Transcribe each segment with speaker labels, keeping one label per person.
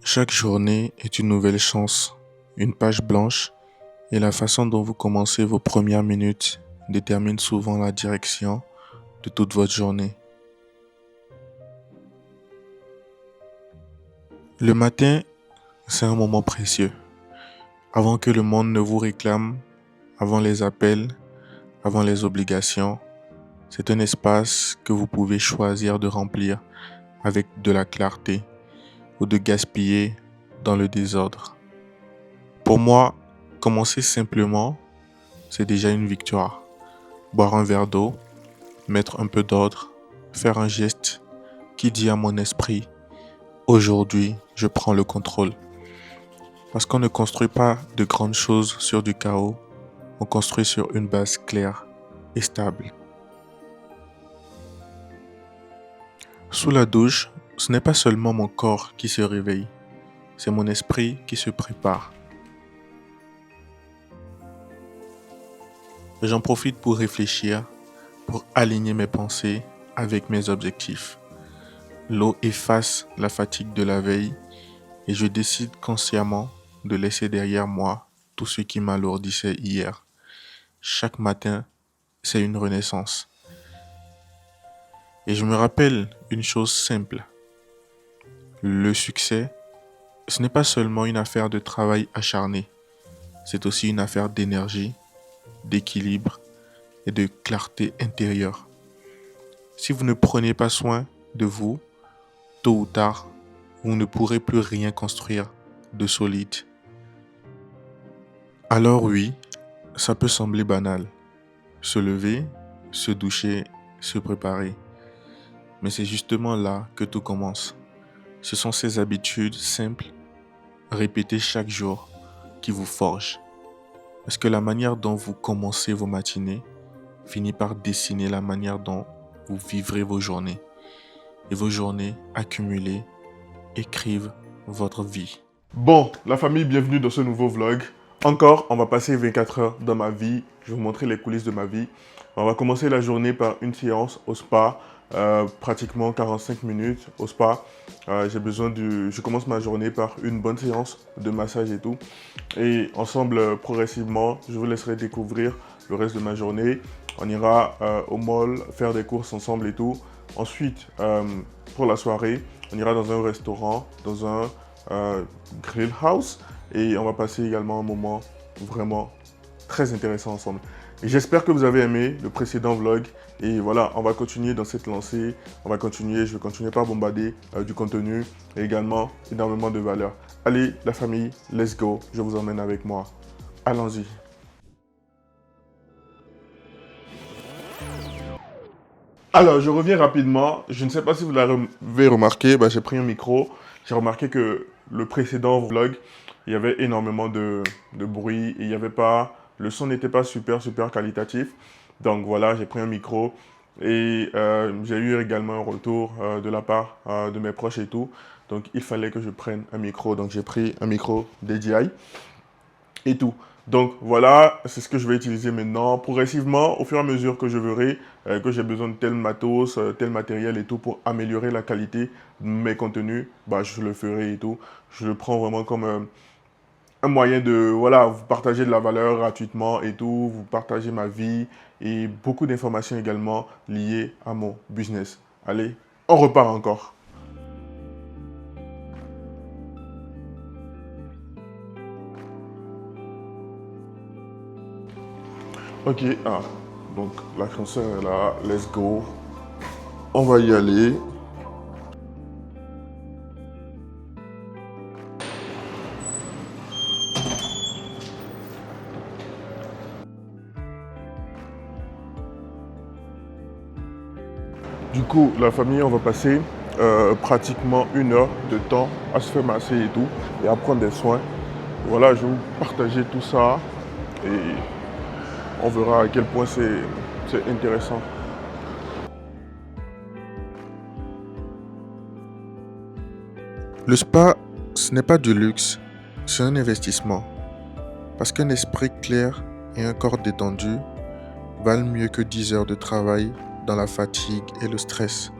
Speaker 1: Chaque journée est une nouvelle chance, une page blanche, et la façon dont vous commencez vos premières minutes détermine souvent la direction de toute votre journée. Le matin, c'est un moment précieux. Avant que le monde ne vous réclame, avant les appels, avant les obligations, c'est un espace que vous pouvez choisir de remplir avec de la clarté ou de gaspiller dans le désordre. Pour moi, commencer simplement, c'est déjà une victoire. Boire un verre d'eau, mettre un peu d'ordre, faire un geste qui dit à mon esprit, aujourd'hui, je prends le contrôle. Parce qu'on ne construit pas de grandes choses sur du chaos, on construit sur une base claire et stable. Sous la douche, ce n'est pas seulement mon corps qui se réveille, c'est mon esprit qui se prépare. J'en profite pour réfléchir, pour aligner mes pensées avec mes objectifs. L'eau efface la fatigue de la veille et je décide consciemment de laisser derrière moi tout ce qui m'alourdissait hier. Chaque matin, c'est une renaissance. Et je me rappelle une chose simple. Le succès, ce n'est pas seulement une affaire de travail acharné, c'est aussi une affaire d'énergie, d'équilibre et de clarté intérieure. Si vous ne prenez pas soin de vous, tôt ou tard, vous ne pourrez plus rien construire de solide. Alors oui, ça peut sembler banal. Se lever, se doucher, se préparer. Mais c'est justement là que tout commence. Ce sont ces habitudes simples, répétées chaque jour, qui vous forgent. Parce que la manière dont vous commencez vos matinées finit par dessiner la manière dont vous vivrez vos journées. Et vos journées accumulées écrivent votre vie.
Speaker 2: Bon, la famille, bienvenue dans ce nouveau vlog. Encore, on va passer 24 heures dans ma vie. Je vais vous montrer les coulisses de ma vie. On va commencer la journée par une séance au spa, pratiquement 45 minutes au spa. Je commence ma journée par une bonne séance de massage et tout. Et ensemble, progressivement, je vous laisserai découvrir le reste de ma journée. On ira au mall faire des courses ensemble et tout. Ensuite, pour la soirée, on ira dans un restaurant, dans un grill house, et on va passer également un moment vraiment très intéressant ensemble. Et j'espère que vous avez aimé le précédent vlog. Et voilà, on va continuer dans cette lancée. Je vais continuer par bombarder du contenu et également énormément de valeur. Allez, la famille, let's go. Je vous emmène avec moi. Allons-y. Alors, je reviens rapidement. Je ne sais pas si vous l'avez remarqué, j'ai pris un micro. J'ai remarqué que le précédent vlog, il y avait énormément de bruit. Et il y avait pas, le son n'était pas super qualitatif. Donc voilà, j'ai pris un micro. Et j'ai eu également un retour de la part de mes proches et tout. Donc il fallait que je prenne un micro. Donc j'ai pris un micro DJI et tout. Donc voilà, c'est ce que je vais utiliser maintenant. Progressivement, au fur et à mesure que je verrai que j'ai besoin de tel matos, tel matériel et tout pour améliorer la qualité de mes contenus, je le ferai et tout. Je le prends vraiment comme un moyen de vous partager de la valeur gratuitement et tout, vous partager ma vie et beaucoup d'informations également liées à mon business. Allez, on repart encore. Ok, donc l'ascenseur est là, let's go. On va y aller. Du coup, la famille, on va passer pratiquement 1 heure de temps à se faire masser et tout, et à prendre des soins. Voilà, je vais vous partager tout ça et on verra à quel point c'est intéressant.
Speaker 1: Le spa, ce n'est pas du luxe, c'est un investissement. Parce qu'un esprit clair et un corps détendu valent mieux que 10 heures de travail dans la fatigue et le stress.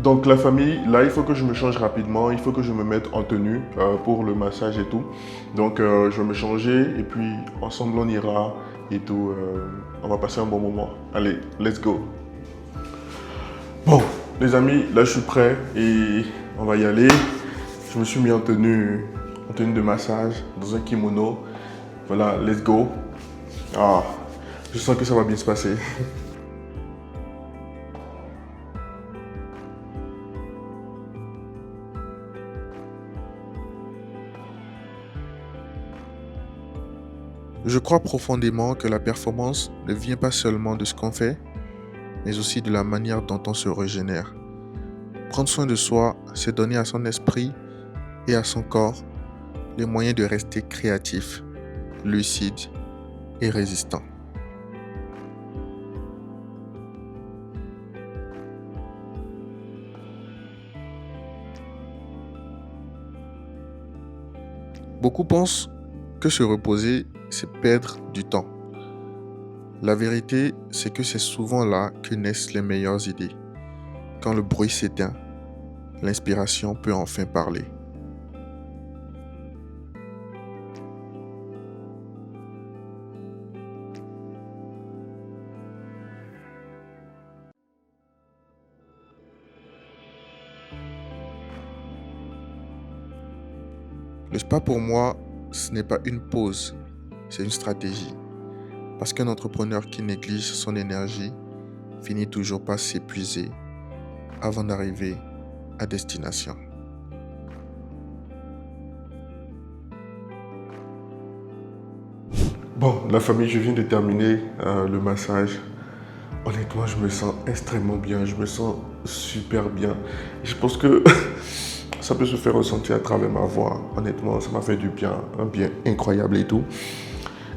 Speaker 2: Donc la famille, là il faut que je me change rapidement, il faut que je me mette en tenue pour le massage et tout. Donc je vais me changer et puis ensemble on ira et tout. On va passer un bon moment. Allez, let's go. Bon, les amis, là je suis prêt et on va y aller. Je me suis mis en tenue de massage, dans un kimono. Voilà, let's go. Ah, je sens que ça va bien se passer.
Speaker 1: Je crois profondément que la performance ne vient pas seulement de ce qu'on fait, mais aussi de la manière dont on se régénère. Prendre soin de soi, c'est donner à son esprit et à son corps les moyens de rester créatif, lucide et résistant. Beaucoup pensent que se reposer, c'est perdre du temps. La vérité, c'est que c'est souvent là que naissent les meilleures idées. Quand le bruit s'éteint, l'inspiration peut enfin parler. Le spa pour moi, ce n'est pas une pause, c'est une stratégie. Parce qu'un entrepreneur qui néglige son énergie finit toujours par s'épuiser avant d'arriver à destination.
Speaker 2: Bon, la famille, je viens de terminer le massage. Honnêtement, je me sens extrêmement bien, je me sens super bien. Je pense que ça peut se faire ressentir à travers ma voix. Honnêtement, ça m'a fait du bien, un bien incroyable et tout.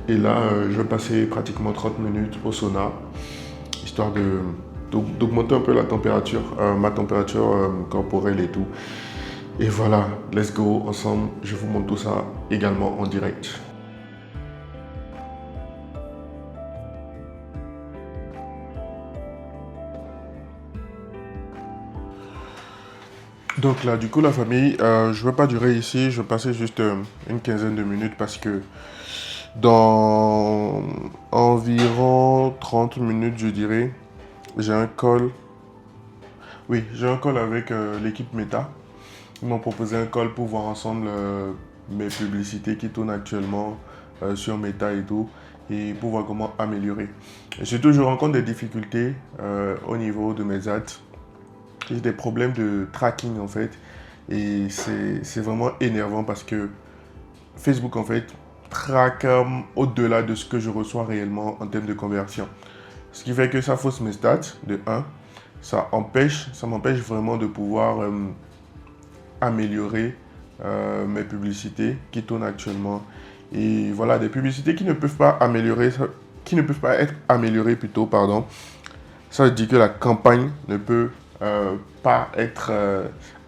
Speaker 2: Et là, je vais passer pratiquement 30 minutes au sauna, histoire d'augmenter un peu la température, ma température corporelle et tout. Et voilà, let's go, ensemble, je vous montre tout ça également en direct. Donc là, du coup, la famille, je ne vais pas durer ici, je vais passer juste une quinzaine de minutes parce que dans environ 30 minutes, je dirais, j'ai un call. Oui, j'ai un call avec l'équipe Meta. Ils m'ont proposé un call pour voir ensemble mes publicités qui tournent actuellement sur Meta et tout, et pour voir comment améliorer. J'ai toujours rencontre des difficultés au niveau de mes ads. J'ai des problèmes de tracking en fait. Et c'est vraiment énervant parce que Facebook en fait traque au-delà de ce que je reçois réellement en termes de conversion. Ce qui fait que ça fausse mes stats de 1. Ça m'empêche vraiment de pouvoir améliorer mes publicités qui tournent actuellement. Et voilà, des publicités qui ne peuvent pas être améliorées plutôt, pardon. Ça veut dire que la campagne ne peut pas être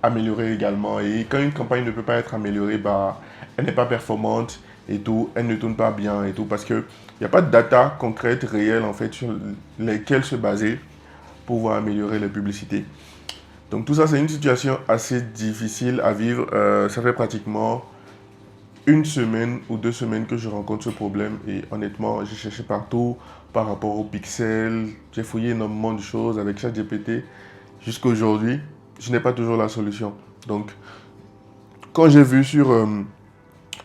Speaker 2: améliorée également. Et quand une campagne ne peut pas être améliorée, bah, elle n'est pas performante et tout, elle ne tourne pas bien et tout, parce qu'il n'y a pas de data concrète, réelle en fait, sur lesquelles se baser pour pouvoir améliorer les publicités. Donc tout ça, c'est une situation assez difficile à vivre. Ça fait pratiquement une semaine ou 2 semaines que je rencontre ce problème et honnêtement, j'ai cherché partout par rapport aux pixels. J'ai fouillé énormément de choses avec ChatGPT. Jusqu'à aujourd'hui, je n'ai pas toujours la solution. Donc, quand j'ai vu sur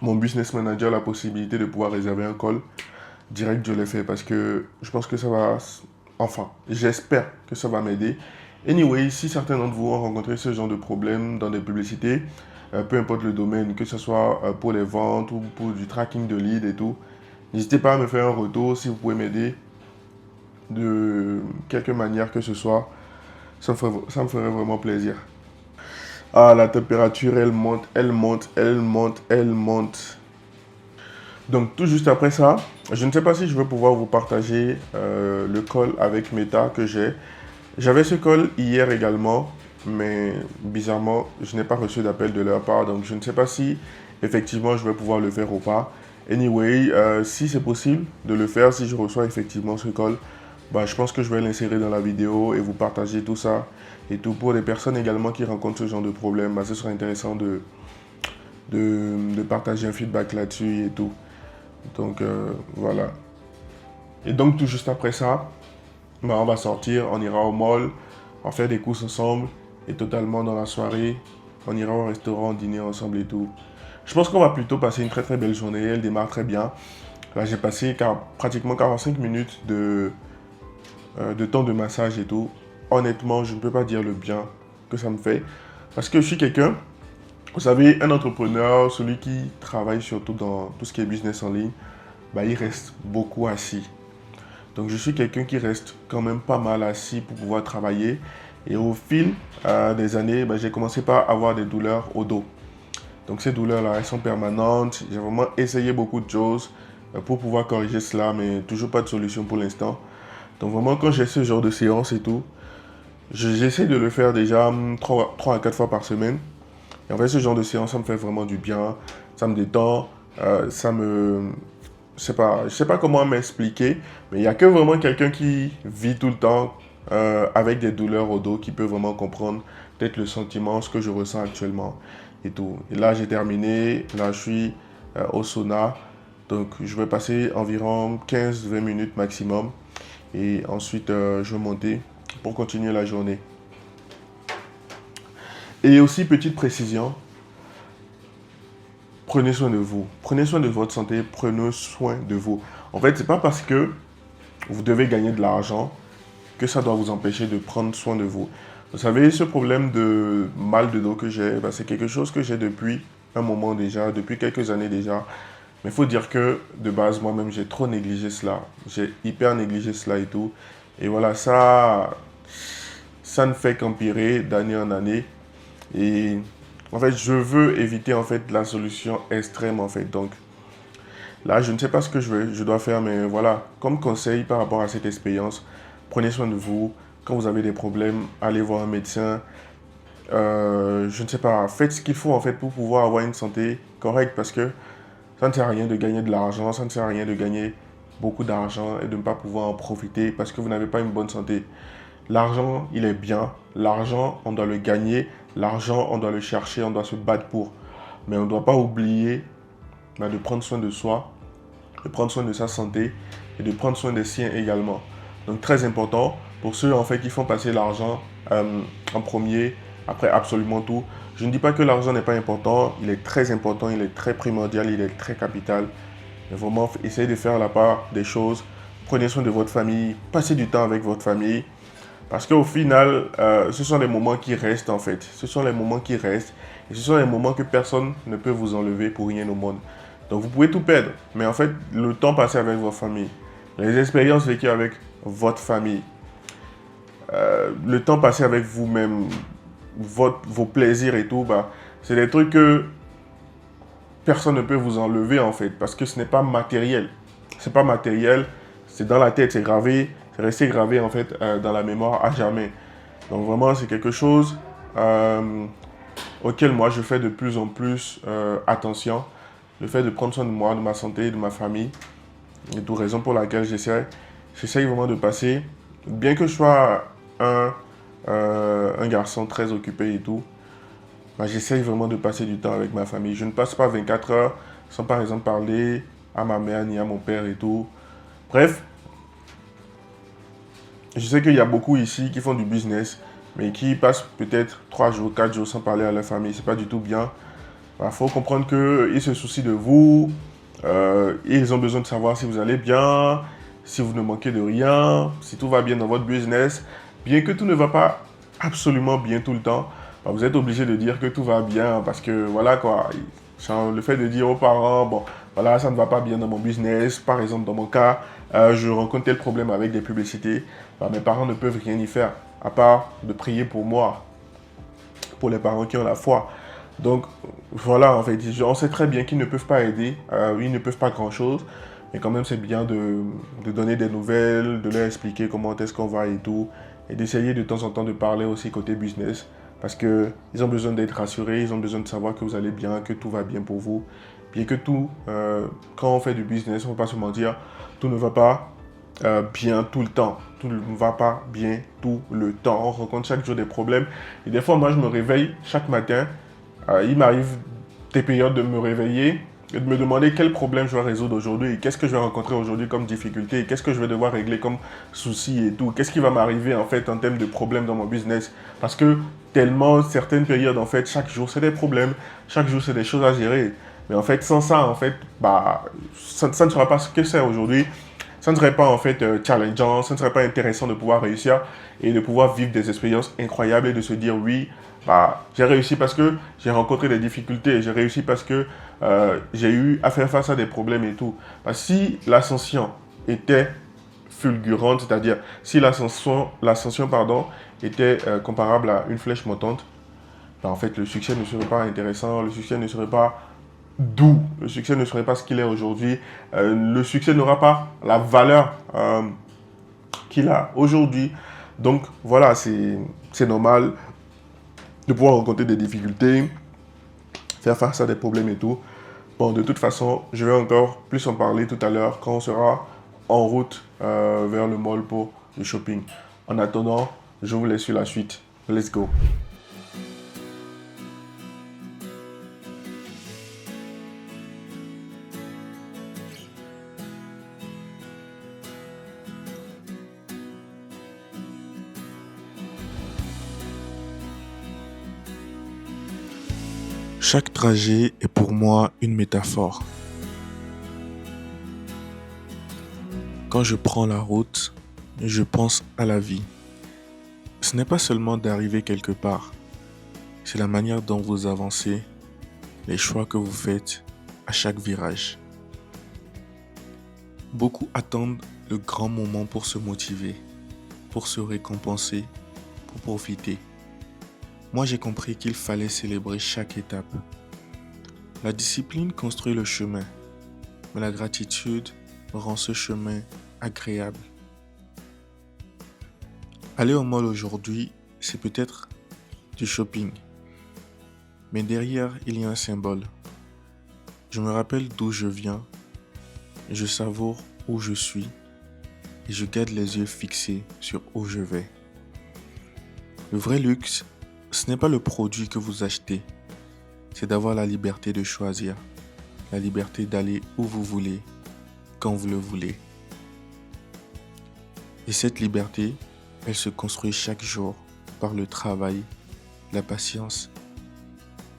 Speaker 2: mon business manager la possibilité de pouvoir réserver un call, direct je l'ai fait parce que je pense que ça va, enfin, j'espère que ça va m'aider. Anyway, si certains d'entre vous ont rencontré ce genre de problème dans des publicités, peu importe le domaine, que ce soit pour les ventes ou pour du tracking de leads et tout, n'hésitez pas à me faire un retour si vous pouvez m'aider de quelque manière que ce soit. Ça me ferait vraiment plaisir. Ah, la température, elle monte, elle monte, elle monte, elle monte. Donc, tout juste après ça, je ne sais pas si je vais pouvoir vous partager le call avec Meta que j'ai. J'avais ce call hier également, mais bizarrement, je n'ai pas reçu d'appel de leur part. Donc, je ne sais pas si effectivement je vais pouvoir le faire ou pas. Anyway, si c'est possible de le faire, si je reçois effectivement ce call, bah, je pense que je vais l'insérer dans la vidéo et vous partager tout ça. Et tout pour les personnes également qui rencontrent ce genre de problème, bah, ce serait intéressant de partager un feedback là-dessus et tout. Donc voilà. Et donc tout juste après ça, bah, on va sortir, on ira au mall, on va faire des courses ensemble et totalement dans la soirée, on ira au restaurant, dîner ensemble et tout. Je pense qu'on va plutôt passer une très très belle journée, elle démarre très bien. Là j'ai passé pratiquement 45 minutes de temps de massage et tout. Honnêtement, je ne peux pas dire le bien que ça me fait. Parce que je suis quelqu'un, vous savez, un entrepreneur, celui qui travaille surtout dans tout ce qui est business en ligne, bah, il reste beaucoup assis. Donc je suis quelqu'un qui reste quand même pas mal assis pour pouvoir travailler. Et au fil des années, bah, j'ai commencé par avoir des douleurs au dos. Donc ces douleurs-là, elles sont permanentes. J'ai vraiment essayé beaucoup de choses pour pouvoir corriger cela, mais toujours pas de solution pour l'instant. Donc vraiment, quand j'ai ce genre de séance et tout, j'essaie de le faire déjà 3 à 4 fois par semaine. Et en fait, ce genre de séance, ça me fait vraiment du bien. Ça me détend. Ça me... je sais pas comment m'expliquer, mais il n'y a que vraiment quelqu'un qui vit tout le temps avec des douleurs au dos qui peut vraiment comprendre peut-être le sentiment, ce que je ressens actuellement et tout. Et là, j'ai terminé. Là, je suis au sauna. Donc, je vais passer environ 15-20 minutes maximum. Et ensuite, je vais monter pour continuer la journée. Et aussi, petite précision, prenez soin de vous. Prenez soin de votre santé, prenez soin de vous. En fait, c'est pas parce que vous devez gagner de l'argent que ça doit vous empêcher de prendre soin de vous. Vous savez, ce problème de mal de dos que j'ai, bah, c'est quelque chose que j'ai depuis un moment déjà, depuis quelques années déjà. Mais il faut dire que de base, moi-même, j'ai trop négligé cela. J'ai hyper négligé cela et tout. Et voilà, ça ne fait qu'empirer d'année en année. Et en fait, je veux éviter en fait la solution extrême en fait. Donc là, je ne sais pas ce que je dois faire, mais voilà, comme conseil par rapport à cette expérience, prenez soin de vous. Quand vous avez des problèmes, allez voir un médecin. Je ne sais pas, faites ce qu'il faut en fait pour pouvoir avoir une santé correcte parce que ça ne sert à rien de gagner de l'argent, ça ne sert à rien de gagner beaucoup d'argent et de ne pas pouvoir en profiter parce que vous n'avez pas une bonne santé. L'argent, il est bien. L'argent, on doit le gagner. L'argent, on doit le chercher, on doit se battre pour. Mais on ne doit pas oublier de prendre soin de soi, de prendre soin de sa santé et de prendre soin des siens également. Donc très important pour ceux en fait qui font passer l'argent en premier, après absolument tout. Je ne dis pas que l'argent n'est pas important, il est très important, il est très primordial, il est très capital. Mais vraiment, essayez de faire la part des choses. Prenez soin de votre famille, passez du temps avec votre famille. Parce qu'au final, ce sont les moments qui restent en fait. Ce sont les moments qui restent. Et ce sont les moments que personne ne peut vous enlever pour rien au monde. Donc vous pouvez tout perdre. Mais en fait, le temps passé avec votre famille, les expériences vécues avec votre famille, le temps passé avec vous-même, vos plaisirs et tout, bah, c'est des trucs que personne ne peut vous enlever en fait. Parce que ce n'est pas matériel. C'est pas matériel. C'est dans la tête, c'est gravé. C'est resté gravé en fait dans la mémoire à jamais. Donc vraiment, c'est quelque chose auquel moi je fais de plus en plus attention. Le fait de prendre soin de moi, de ma santé, de ma famille. Et tout raison pour laquelle j'essaye vraiment de passer, bien que je sois un garçon très occupé et tout, bah, j'essaye vraiment de passer du temps avec ma famille. Je ne passe pas 24 heures sans par exemple parler à ma mère ni à mon père et tout. Bref, je sais qu'il y a beaucoup ici qui font du business, mais qui passent peut-être 3 jours, 4 jours sans parler à leur famille. C'est pas du tout bien. Il faut comprendre qu'ils se soucient de vous. Ils ont besoin de savoir si vous allez bien, si vous ne manquez de rien, si tout va bien dans votre business. Bien que tout ne va pas absolument bien tout le temps, bah, vous êtes obligé de dire que tout va bien parce que voilà quoi. Le fait de dire aux parents, bon, voilà, ça ne va pas bien dans mon business. Par exemple, dans mon cas, je rencontre tel problème avec des publicités. Bah, mes parents ne peuvent rien y faire, à part de prier pour moi, pour les parents qui ont la foi. Donc, voilà, en fait, on sait très bien qu'ils ne peuvent pas aider, ils ne peuvent pas grand-chose, mais quand même, c'est bien de donner des nouvelles, de leur expliquer comment est-ce qu'on va et tout, et d'essayer de temps en temps de parler aussi côté business, parce qu'ils ont besoin d'être rassurés, ils ont besoin de savoir que vous allez bien, que tout va bien pour vous, bien que tout, quand on fait du business, on ne va pas se mentir, tout ne va pas bien tout le temps. Tout ne va pas bien tout le temps. On rencontre chaque jour des problèmes. Et des fois, moi, je me réveille chaque matin. Il m'arrive des périodes de me réveiller et de me demander quel problème je vais résoudre aujourd'hui et qu'est-ce que je vais rencontrer aujourd'hui comme difficulté et qu'est-ce que je vais devoir régler comme souci et tout. Qu'est-ce qui va m'arriver en fait en termes de problèmes dans mon business. Parce que tellement certaines périodes, en fait, chaque jour, c'est des problèmes. Chaque jour, c'est des choses à gérer. Mais en fait, sans ça, en fait, ça ne sera pas ce que c'est aujourd'hui. Ça ne serait pas en fait challengeant, ça ne serait pas intéressant de pouvoir réussir et de pouvoir vivre des expériences incroyables et de se dire oui, j'ai réussi parce que j'ai rencontré des difficultés, j'ai réussi parce que j'ai eu à faire face à des problèmes et tout. Si l'ascension était fulgurante, c'est-à-dire si l'ascension était comparable à une flèche montante, en fait le succès ne serait pas intéressant, le succès ne serait pas d'où le succès ne serait pas ce qu'il est aujourd'hui. Le succès n'aura pas la valeur qu'il a aujourd'hui. Donc voilà, c'est normal de pouvoir rencontrer des difficultés, faire face à des problèmes et tout. Bon, de toute façon, je vais encore plus en parler tout à l'heure quand on sera en route vers le mall pour le shopping. En attendant, je vous laisse sur la suite. Let's go.
Speaker 1: Chaque trajet est pour moi une métaphore. Quand je prends la route, je pense à la vie. Ce n'est pas seulement d'arriver quelque part, c'est la manière dont vous avancez, les choix que vous faites à chaque virage. Beaucoup attendent le grand moment pour se motiver, pour se récompenser, pour profiter. Moi, j'ai compris qu'il fallait célébrer chaque étape. La discipline construit le chemin, mais la gratitude rend ce chemin agréable. Aller au mall aujourd'hui, c'est peut-être du shopping, mais derrière, il y a un symbole. Je me rappelle d'où je viens, je savoure où je suis et je garde les yeux fixés sur où je vais. Le vrai luxe, ce n'est pas le produit que vous achetez, c'est d'avoir la liberté de choisir, la liberté d'aller où vous voulez, quand vous le voulez. Et cette liberté, elle se construit chaque jour par le travail, la patience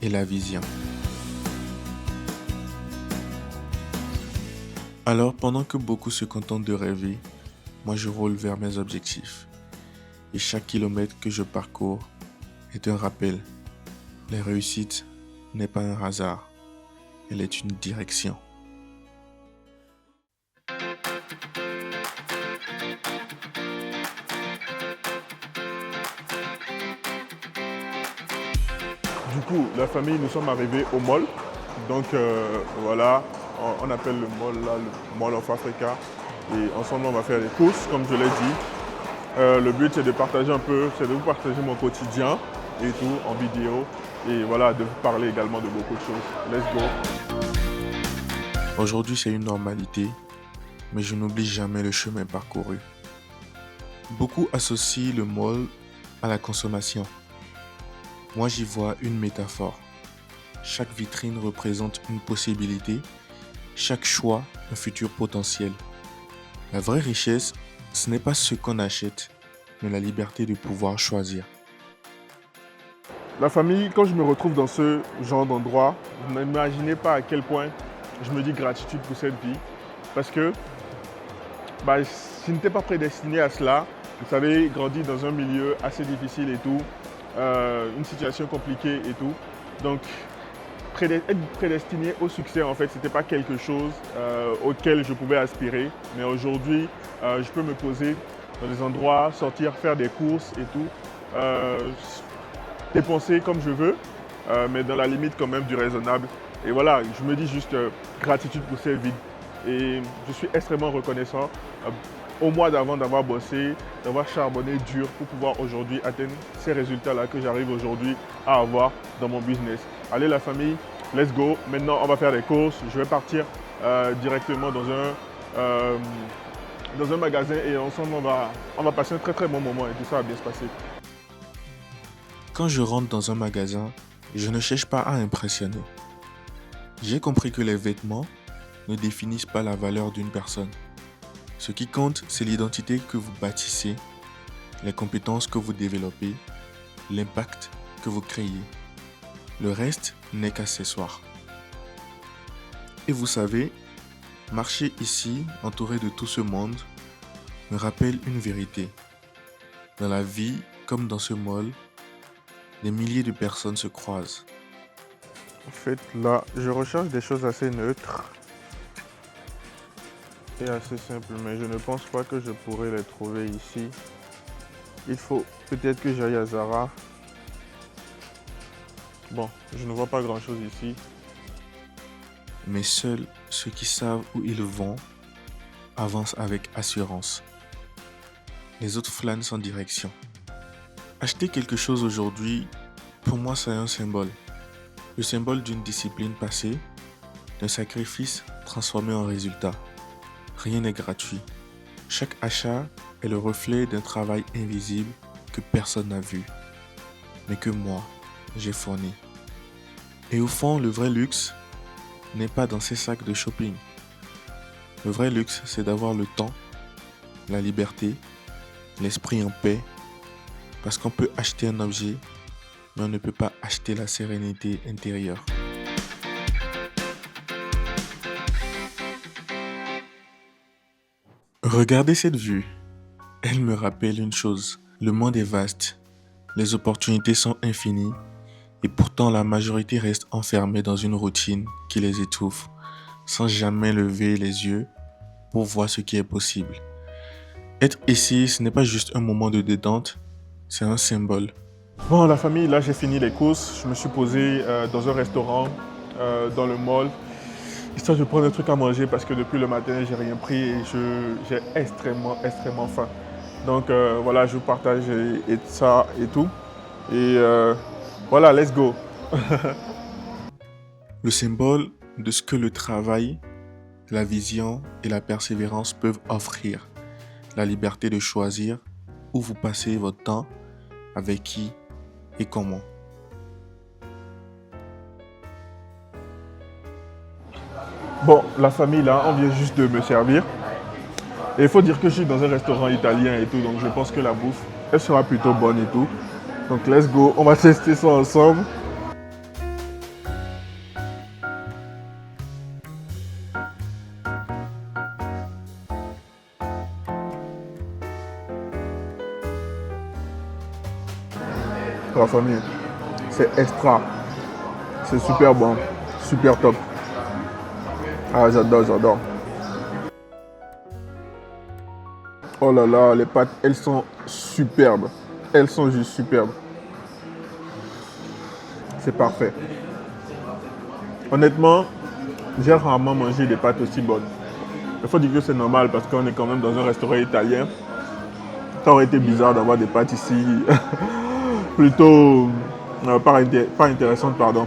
Speaker 1: et la vision. Alors, pendant que beaucoup se contentent de rêver, moi je roule vers mes objectifs. Et chaque kilomètre que je parcours est un rappel. La réussite n'est pas un hasard, elle est une direction.
Speaker 2: Du coup, la famille, nous sommes arrivés au mall. Donc voilà, on appelle le mall là, le Mall of Africa. Et ensemble, on va faire les courses, comme je l'ai dit. Le but, c'est de partager un peu, c'est de vous partager mon quotidien et tout en vidéo. Et voilà, de vous parler également de beaucoup de choses. Let's go.
Speaker 1: Aujourd'hui, c'est une normalité, mais je n'oublie jamais le chemin parcouru. Beaucoup associent le mall à la consommation. Moi, j'y vois une métaphore. Chaque vitrine représente une possibilité, chaque choix un futur potentiel. La vraie richesse, ce n'est pas ce qu'on achète, mais la liberté de pouvoir choisir.
Speaker 2: La famille, quand je me retrouve dans ce genre d'endroit, vous n'imaginez pas à quel point je me dis gratitude pour cette vie. Parce que je n'étais pas prédestiné à cela. Vous savez, grandi dans un milieu assez difficile et tout, une situation compliquée et tout. Donc, être prédestiné au succès, en fait, ce n'était pas quelque chose auquel je pouvais aspirer. Mais aujourd'hui, je peux me poser dans des endroits, sortir, faire des courses et tout. Dépenser comme je veux, mais dans la limite quand même du raisonnable. Et voilà, je me dis juste gratitude pour cette vie. Et je suis extrêmement reconnaissant au mois d'avant d'avoir bossé, d'avoir charbonné dur pour pouvoir aujourd'hui atteindre ces résultats-là que j'arrive aujourd'hui à avoir dans mon business. Allez la famille, let's go. Maintenant, on va faire les courses. Je vais partir directement dans un magasin et ensemble, on va passer un très très bon moment et tout ça va bien se passer.
Speaker 1: Quand je rentre dans un magasin, je ne cherche pas à impressionner. J'ai compris que les vêtements ne définissent pas la valeur d'une personne. Ce qui compte, c'est l'identité que vous bâtissez, les compétences que vous développez, l'impact que vous créez. Le reste n'est qu'accessoire. Et vous savez, marcher ici, entouré de tout ce monde, me rappelle une vérité. Dans la vie, comme dans ce mall, des milliers de personnes se croisent.
Speaker 2: En fait, là, je recherche des choses assez neutres et assez simples, mais je ne pense pas que je pourrais les trouver ici. Il faut peut-être que j'aille à Zara. Bon, je ne vois pas grand-chose ici.
Speaker 1: Mais seuls ceux qui savent où ils vont avancent avec assurance. Les autres flânent sans direction. Acheter quelque chose aujourd'hui, pour moi, c'est un symbole. Le symbole d'une discipline passée, d'un sacrifice transformé en résultat. Rien n'est gratuit. Chaque achat est le reflet d'un travail invisible que personne n'a vu, mais que moi, j'ai fourni. Et au fond, le vrai luxe n'est pas dans ces sacs de shopping. Le vrai luxe, c'est d'avoir le temps, la liberté, l'esprit en paix, parce qu'on peut acheter un objet, mais on ne peut pas acheter la sérénité intérieure. Regardez cette vue. Elle me rappelle une chose. Le monde est vaste. Les opportunités sont infinies. Et pourtant, la majorité reste enfermée dans une routine qui les étouffe, sans jamais lever les yeux pour voir ce qui est possible. Être ici, ce n'est pas juste un moment de détente, c'est un symbole.
Speaker 2: Bon, la famille, là, j'ai fini les courses. Je me suis posé dans un restaurant, dans le mall, histoire de prendre un truc à manger parce que depuis le matin, j'ai rien pris et j'ai extrêmement faim. Donc, voilà, je vous partage et ça et tout. Et voilà, let's go.
Speaker 1: Le symbole de ce que le travail, la vision et la persévérance peuvent offrir. La liberté de choisir où vous passez votre temps, avec qui et comment.
Speaker 2: Bon, la famille, là, on vient juste de me servir. Et il faut dire que je suis dans un restaurant italien et tout, donc je pense que la bouffe, elle sera plutôt bonne et tout. Donc, let's go, on va tester ça ensemble. La famille, c'est extra. C'est super bon, super top. Ah, j'adore. Oh là là, les pâtes, elles sont superbes. Elles sont juste superbes. C'est parfait. Honnêtement, j'ai rarement mangé des pâtes aussi bonnes. Il faut dire que c'est normal parce qu'on est quand même dans un restaurant italien. Ça aurait été bizarre d'avoir des pâtes ici. Plutôt pas intéressantes, pardon.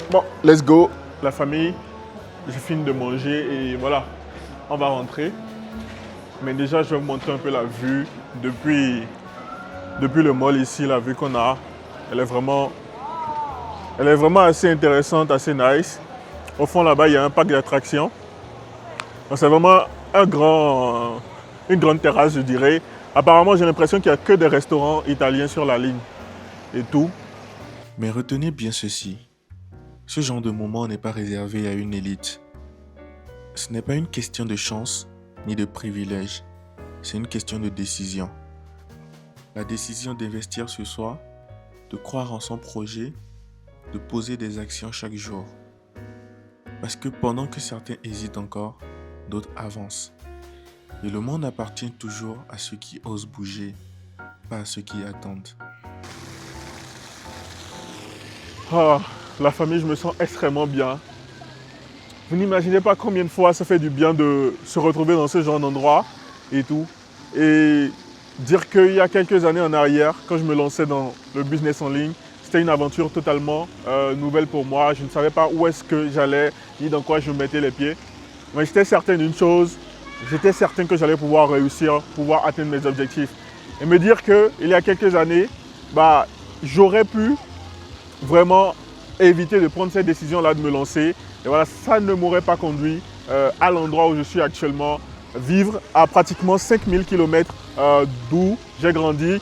Speaker 2: Bon, let's go, la famille. J'ai fini de manger et voilà, on va rentrer. Mais déjà, je vais vous montrer un peu la vue depuis le mall ici, la vue qu'on a. Elle est vraiment assez intéressante, assez nice. Au fond, là-bas, il y a un parc d'attractions. C'est vraiment une grande terrasse, je dirais. Apparemment, j'ai l'impression qu'il n'y a que des restaurants italiens sur la ligne et tout.
Speaker 1: Mais retenez bien ceci. Ce genre de moment n'est pas réservé à une élite. Ce n'est pas une question de chance ni de privilège. C'est une question de décision. La décision d'investir sur soi, de croire en son projet, de poser des actions chaque jour. Parce que pendant que certains hésitent encore, d'autres avancent. Et le monde appartient toujours à ceux qui osent bouger, pas à ceux qui attendent.
Speaker 2: Ah, la famille, je me sens extrêmement bien. Vous n'imaginez pas combien de fois ça fait du bien de se retrouver dans ce genre d'endroit et tout. Et dire qu'il y a quelques années en arrière, quand je me lançais dans le business en ligne, c'était une aventure totalement nouvelle pour moi. Je ne savais pas où est-ce que j'allais, ni dans quoi je mettais les pieds. Mais j'étais certain d'une chose, j'étais certain que j'allais pouvoir réussir, pouvoir atteindre mes objectifs. Et me dire qu'il y a quelques années, j'aurais pu vraiment éviter de prendre cette décision-là de me lancer. Et voilà, ça ne m'aurait pas conduit à l'endroit où je suis actuellement, vivre à pratiquement 5000 km d'où j'ai grandi,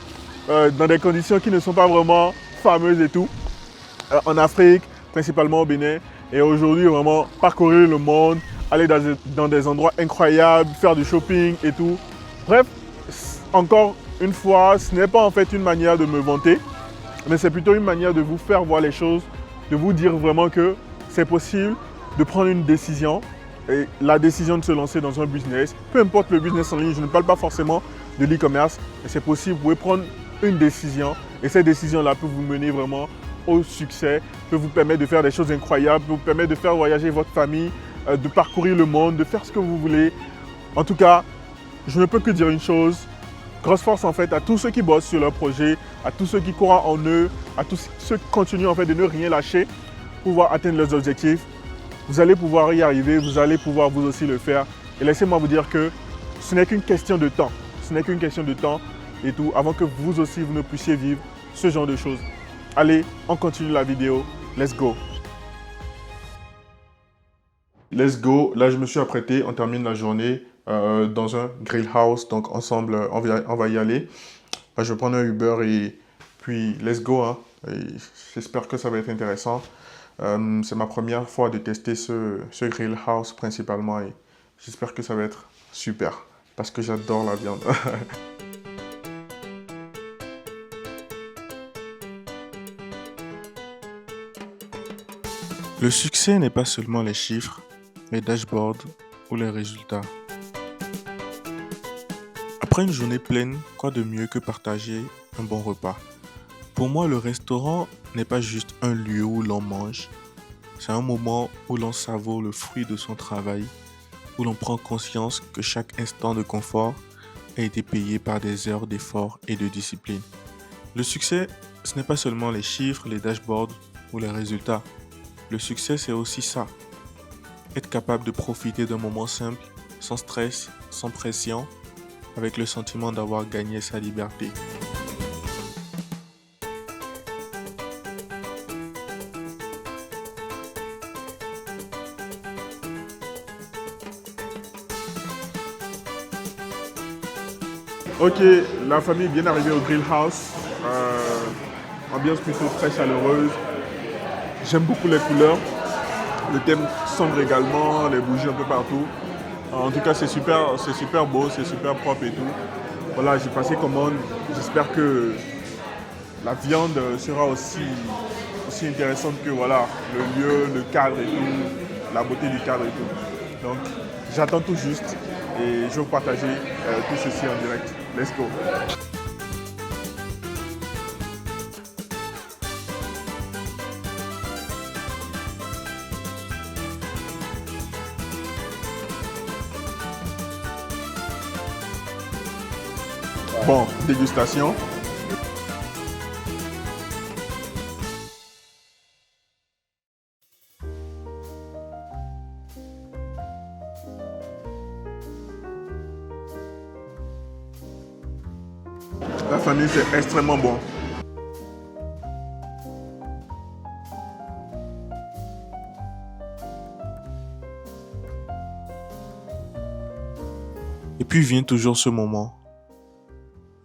Speaker 2: dans des conditions qui ne sont pas vraiment fameuses et tout, en Afrique, principalement au Bénin. Et aujourd'hui, vraiment parcourir le monde, aller dans des endroits incroyables, faire du shopping et tout. Bref, encore une fois, ce n'est pas en fait une manière de me vanter, mais c'est plutôt une manière de vous faire voir les choses, de vous dire vraiment que c'est possible de prendre une décision, et la décision de se lancer dans un business, peu importe le business en ligne, je ne parle pas forcément de l'e-commerce, mais c'est possible, vous pouvez prendre une décision, et cette décision-là peut vous mener vraiment au succès, peut vous permettre de faire des choses incroyables, peut vous permettre de faire voyager votre famille, de parcourir le monde, de faire ce que vous voulez. En tout cas, je ne peux que dire une chose, grosse force en fait à tous ceux qui bossent sur leur projet, à tous ceux qui croient en eux, à tous ceux qui continuent en fait de ne rien lâcher pour pouvoir atteindre leurs objectifs. Vous allez pouvoir y arriver, vous allez pouvoir vous aussi le faire. Et laissez-moi vous dire que ce n'est qu'une question de temps. Ce n'est qu'une question de temps et tout, avant que vous aussi vous ne puissiez vivre ce genre de choses. Allez, on continue la vidéo. Let's go. Let's go. Là, je me suis apprêté. On termine la journée dans un grill house. Donc, ensemble, on va y aller. Je vais prendre un Uber et puis let's go. Hein. J'espère que ça va être intéressant. C'est ma première fois de tester ce grill house principalement et j'espère que ça va être super parce que j'adore la viande.
Speaker 1: Le succès n'est pas seulement les chiffres, les dashboards ou les résultats. Après une journée pleine, quoi de mieux que partager un bon repas? Pour moi, le restaurant n'est pas juste un lieu où l'on mange, c'est un moment où l'on savoure le fruit de son travail, où l'on prend conscience que chaque instant de confort a été payé par des heures d'effort et de discipline. Le succès, ce n'est pas seulement les chiffres, les dashboards ou les résultats. Le succès, c'est aussi ça. Être capable de profiter d'un moment simple, sans stress, sans pression, avec le sentiment d'avoir gagné sa liberté.
Speaker 2: Ok, la famille vient d'arriver au grill house. Ambiance plutôt très chaleureuse. J'aime beaucoup les couleurs. Le thème sombre également, les bougies un peu partout. En tout cas, c'est super beau, c'est super propre et tout. Voilà, j'ai passé commande. J'espère que la viande sera aussi intéressante que voilà, le lieu, le cadre et tout, la beauté du cadre et tout. Donc, j'attends tout juste et je vais vous partager tout ceci en direct. Let's go. Bon, dégustation. La famille, c'est extrêmement bon.
Speaker 1: Et puis vient toujours ce moment,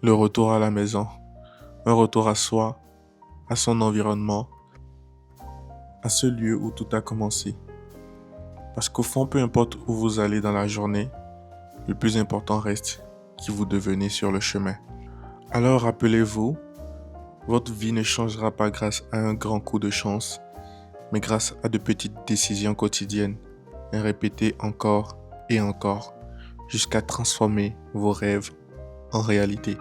Speaker 1: le retour à la maison, un retour à soi, à son environnement, à ce lieu où tout a commencé. Parce qu'au fond, peu importe où vous allez dans la journée, le plus important reste qui vous devenez sur le chemin. Alors rappelez-vous, votre vie ne changera pas grâce à un grand coup de chance, mais grâce à de petites décisions quotidiennes, et répétées encore et encore, jusqu'à transformer vos rêves en réalité.